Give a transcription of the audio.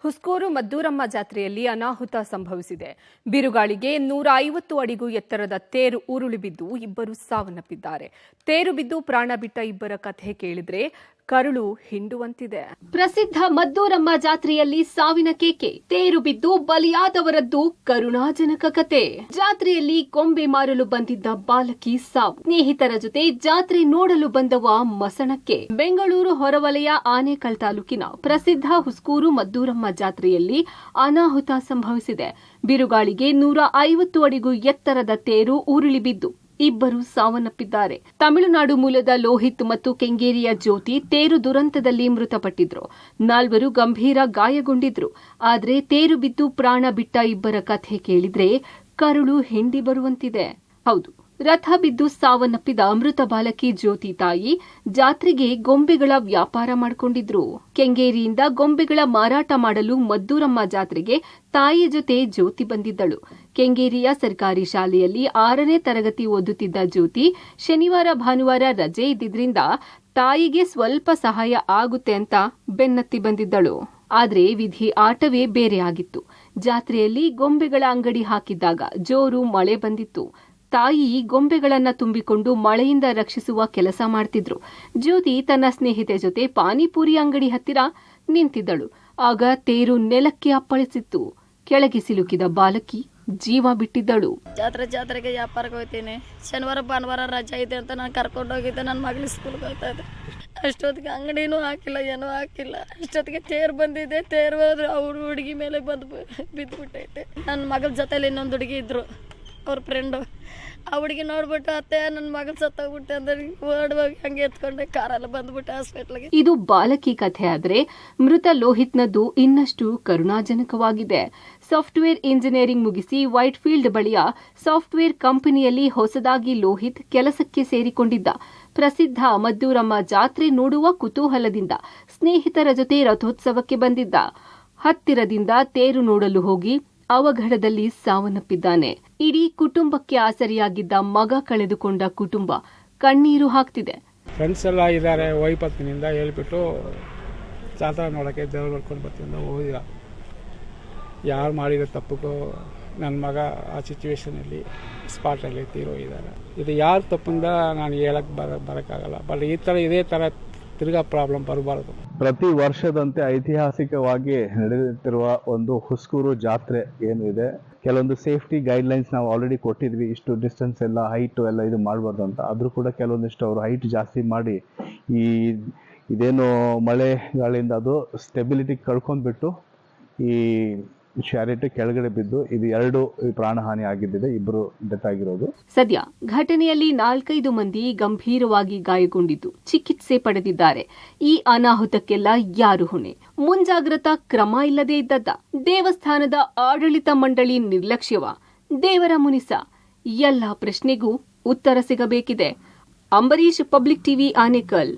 ಹುಸ್ಕೂರು ಮದ್ದೂರಮ್ಮ ಜಾತ್ರೆಯಲ್ಲಿ ಅನಾಹುತ ಸಂಭವಿಸಿದೆ. ಬಿರುಗಾಳಿಗೆ 150 ಅಡಿಗೂ ಎತ್ತರದ ತೇರು ಉರುಳಿ ಬಿದ್ದು ಇಬ್ಬರು ಸಾವನ್ನಪ್ಪಿದ್ದಾರೆ. ತೇರು ಬಿದ್ದು ಪ್ರಾಣ ಬಿಟ್ಟ ಇಬ್ಬರ ಕಥೆ ಕೇಳಿದ್ರೆ ಕರುಳು ಹಿಂಡುವಂತಿದೆ. ಪ್ರಸಿದ್ಧ ಮದ್ದೂರಮ್ಮ ಜಾತ್ರೆಯಲ್ಲಿ ಸಾವಿನ ಕೇಕೆ, ತೇರು ಬಿದ್ದು ಬಲಿಯಾದವರದ್ದು ಕರುಣಾಜನಕ ಕತೆ. ಜಾತ್ರೆಯಲ್ಲಿ ಗೊಂಬೆ ಮಾರಲು ಬಂದಿದ್ದ ಬಾಲಕಿ ಸಾವು, ಸ್ನೇಹಿತರ ಜೊತೆ ಜಾತ್ರೆ ನೋಡಲು ಬಂದವ ಮಸಣಕ್ಕೆ. ಬೆಂಗಳೂರು ಹೊರವಲಯ ಆನೇಕಲ್ ತಾಲೂಕಿನ ಪ್ರಸಿದ್ಧ ಹುಸ್ಕೂರು ಮದ್ದೂರಮ್ಮ ಜಾತ್ರೆಯಲ್ಲಿ ಅನಾಹುತ ಸಂಭವಿಸಿದೆ. ಬಿರುಗಾಳಿಗೆ 150 ಅಡಿಗೂ ಎತ್ತರದ ತೇರು ಉರುಳಿ ಬಿದ್ದು ಇಬ್ಬರು ಸಾವನ್ನಪ್ಪಿದ್ದಾರೆ. ತಮಿಳುನಾಡು ಮೂಲದ ಲೋಹಿತ್ ಮತ್ತು ಕೆಂಗೇರಿಯ ಜ್ಯೋತಿ ತೇರು ದುರಂತದಲ್ಲಿ ಮೃತಪಟ್ಟಿದ್ರು. 4 ಗಂಭೀರ ಗಾಯಗೊಂಡಿದ್ರು. ಆದರೆ ತೇರು ಬಿದ್ದು ಪ್ರಾಣ ಬಿಟ್ಟ ಇಬ್ಬರ ಕಥೆ ಕೇಳಿದ್ರೆ ಕರುಳು ಹಿಂಡಿ ಬರುವಂತಿದೆ. ಹೌದು, ರಥ ಬಿದ್ದು ಸಾವನ್ನಪ್ಪಿದ ಮೃತ ಬಾಲಕಿ ಜ್ಯೋತಿ ತಾಯಿ ಜಾತ್ರೆಗೆ ಗೊಂಬೆಗಳ ವ್ಯಾಪಾರ ಮಾಡಿಕೊಂಡಿದ್ರು. ಕೆಂಗೇರಿಯಿಂದ ಗೊಂಬೆಗಳ ಮಾರಾಟ ಮಾಡಲು ಮದ್ದೂರಮ್ಮ ಜಾತ್ರೆಗೆ ತಾಯಿಯ ಜೊತೆ ಜ್ಯೋತಿ ಬಂದಿದ್ದಳು. ಕೆಂಗೇರಿಯ ಸರ್ಕಾರಿ ಶಾಲೆಯಲ್ಲಿ 6ನೇ ತರಗತಿ ಓದುತ್ತಿದ್ದ ಜ್ಯೋತಿ ಶನಿವಾರ ಭಾನುವಾರ ರಜೆ ಇದ್ದಿದ್ರಿಂದ ತಾಯಿಗೆ ಸ್ವಲ್ಪ ಸಹಾಯ ಆಗುತ್ತೆ ಅಂತ ಬೆನ್ನತ್ತಿ ಬಂದಿದ್ದಳು. ಆದ್ರೆ ವಿಧಿ ಆಟವೇ ಬೇರೆ ಆಗಿತ್ತು. ಜಾತ್ರೆಯಲ್ಲಿ ಗೊಂಬೆಗಳ ಅಂಗಡಿ ಹಾಕಿದ್ದಾಗ ಜೋರು ಮಳೆ ಬಂದಿತ್ತು. ತಾಯಿ ಗೊಂಬೆಗಳನ್ನ ತುಂಬಿಕೊಂಡು ಮಳೆಯಿಂದ ರಕ್ಷಿಸುವ ಕೆಲಸ ಮಾಡ್ತಿದ್ರು. ಜ್ಯೋತಿ ತನ್ನ ಸ್ನೇಹಿತೆ ಜೊತೆ ಪಾನಿಪುರಿ ಅಂಗಡಿ ಹತ್ತಿರ ನಿಂತಿದ್ದಳು. ಆಗ ತೇರು ನೆಲಕ್ಕೆ ಅಪ್ಪಳಿಸಿತ್ತು. ಕೆಳಗೆ ಸಿಲುಕಿದ ಬಾಲಕಿ ಜೀವ ಬಿಟ್ಟಿದ್ದಳು. ಜಾತ್ರೆಗೆ ವ್ಯಾಪಾರಕ್ಕೆ ಹೋಗ್ತೀನಿ. ಶನಿವಾರ ಭಾನುವಾರ ರಜೆ ಇದೆ ಅಂತ ನಾನು ಕರ್ಕೊಂಡು ಹೋಗಿದ್ದೆ. ನನ್ನ ಮಗಳಿಗೆ ಸ್ಕೂಲ್ಗೆ ಹೋಗ್ತಾ ಇದ್ದೆ. ಅಷ್ಟೊತ್ತಿಗೆ ಅಂಗಡಿನೂ ಹಾಕಿಲ್ಲ, ಏನೂ ಹಾಕಿಲ್ಲ. ಅಷ್ಟೊತ್ತಿಗೆ ತೇರು ಬಂದಿದೆ. ತೇರು ಹೋದ್ರೆ ಅವ್ರ ಹುಡುಗಿ ಮೇಲೆ ಬಿದ್ದುಬಿಟ್ಟೈತೆ. ನನ್ನ ಮಗಳ ಜೊತೆಲಿ ಇನ್ನೊಂದು ಹುಡುಗಿ ಇದ್ರು, ಅವ್ರ ಫ್ರೆಂಡು. ಆ ಹುಡುಗಿ ನೋಡ್ಬಿಟ್ಟು ಅತ್ತೆ ನನ್ನ ಮಗನ ಸತ್ತೋಗ್ಬಿಟ್ಟೆ ಅಂದ್ರೆ ಓಡುವಾಗ ಹಂಗೆ ಎತ್ಕೊಂಡೆ ಕಾರೆಲ್ಲ ಬಂದ್ಬಿಟ್ಟೆ ಹಾಸ್ಪಿಟ್ಲಿಗೆ. ಇದು ಬಾಲಕಿ ಕಥೆ ಆದ್ರೆ ಮೃತ ಲೋಹಿತ್ನದ್ದು ಇನ್ನಷ್ಟು ಕರುಣಾಜನಕವಾಗಿದೆ. ಸಾಫ್ಟ್ವೇರ್ ಇಂಜಿನಿಯರಿಂಗ್ ಮುಗಿಸಿ ವೈಟ್ ಫೀಲ್ಡ್ ಬಳಿಯ ಸಾಫ್ಟ್ವೇರ್ ಕಂಪನಿಯಲ್ಲಿ ಹೊಸದಾಗಿ ಲೋಹಿತ್ ಕೆಲಸಕ್ಕೆ ಸೇರಿಕೊಂಡಿದ್ದ. ಪ್ರಸಿದ್ಧ ಮದ್ದೂರಮ್ಮ ಜಾತ್ರೆ ನೋಡುವ ಕುತೂಹಲದಿಂದ ಸ್ನೇಹಿತರ ಜೊತೆ ರಥೋತ್ಸವಕ್ಕೆ ಬಂದಿದ್ದ. ಹತ್ತಿರದಿಂದ ತೇರು ನೋಡಲು ಹೋಗಿ ಅವಘಡದಲ್ಲಿ ಸಾವನ್ನಪ್ಪಿದ್ದಾನೆ. ಇಡೀ ಕುಟುಂಬಕ್ಕೆ ಆಸರಿಯಾಗಿದ್ದ ಮಗ ಕಳೆದುಕೊಂಡ ಕುಟುಂಬ ಕಣ್ಣೀರು ಹಾಕ್ತಿದೆ. ಫ್ರೆಂಡ್ಸ್ ಎಲ್ಲ ಇದ್ದಾರೆ, ವೈಪತ್ತಿನಿಂದ ಹೇಳ್ಬಿಟ್ಟು ಜಾತ್ರೆ ನೋಡೋಕ್ಕೆ ದೇವ್ರು ಬರ್ಕೊಂಡು ಬರ್ತಿದ್ದ. ಹೋಗಿಲ್ಲ, ಯಾರು ಮಾಡಿರೋ ತಪ್ಪಕ್ಕೂ ನನ್ನ ಮಗ ಆ ಸಿಚುವೇಶನಲ್ಲಿ ಸ್ಪಾಟಲ್ಲಿ ತೀರೋಗಿದ್ದಾರೆ. ಇದು ಯಾರು ತಪ್ಪಿಂದ ನಾನು ಹೇಳಕ್ಕೆ ಬರೋಕ್ಕಾಗಲ್ಲ. ಬಟ್ ಇದೇ ಥರ ತಿರ್ಗಾ ಪ್ರಾಬ್ಲಮ್ ಬರಬಾರ್ದು. ಪ್ರತಿ ವರ್ಷದಂತೆ ಐತಿಹಾಸಿಕವಾಗಿ ನಡೆಯುತ್ತಿರುವ ಒಂದು ಹುಸ್ಕೂರು ಜಾತ್ರೆ ಏನು ಇದೆ, ಕೆಲವೊಂದು ಸೇಫ್ಟಿ ಗೈಡ್ಲೈನ್ಸ್ ನಾವು ಆಲ್ರೆಡಿ ಕೊಟ್ಟಿದ್ವಿ. ಇಷ್ಟು ಡಿಸ್ಟೆನ್ಸ್ ಎಲ್ಲ ಹೈಟು ಎಲ್ಲ ಇದು ಮಾಡಬಾರ್ದು ಅಂತ. ಆದರೂ ಕೂಡ ಕೆಲವೊಂದಿಷ್ಟು ಅವರು ಹೈಟ್ ಜಾಸ್ತಿ ಮಾಡಿ ಇದೇನು ಮಳೆ ಗಾಳಿಯಿಂದ ಅದು ಸ್ಟೆಬಿಲಿಟಿ ಕಳ್ಕೊಂಡ್ಬಿಟ್ಟು ಈ ಚಾರಿಟಿ ಕೆಳಗಡೆ ಬಿದ್ದು ಇದು 2 ಪ್ರಾಣಹಾನಿ ಆಗಿದ್ದಿದೆ. ಇಬ್ಬರು ಡೆತ್ ಆಗಿರೋದು. ಸದ್ಯ ಘಟನೆಯಲ್ಲಿ 4-5 ಮಂದಿ ಗಂಭೀರವಾಗಿ ಗಾಯಗೊಂಡಿದ್ದು ಚಿಕಿತ್ಸೆ ಪಡೆದಿದ್ದಾರೆ. ಈ ಅನಾಹುತಕ್ಕೆಲ್ಲ ಯಾರು ಹೊಣೆ? ಮುಂಜಾಗ್ರತಾ ಕ್ರಮ ಇಲ್ಲದೆ ಇದ್ದದ್ದ? ದೇವಸ್ಥಾನದ ಆಡಳಿತ ಮಂಡಳಿ ನಿರ್ಲಕ್ಷ್ಯವ? ದೇವರ ಮುನಿಸ? ಎಲ್ಲ ಪ್ರಶ್ನೆಗೂ ಉತ್ತರ ಸಿಗಬೇಕಿದೆ. Ambareesh, public TV, Anekal.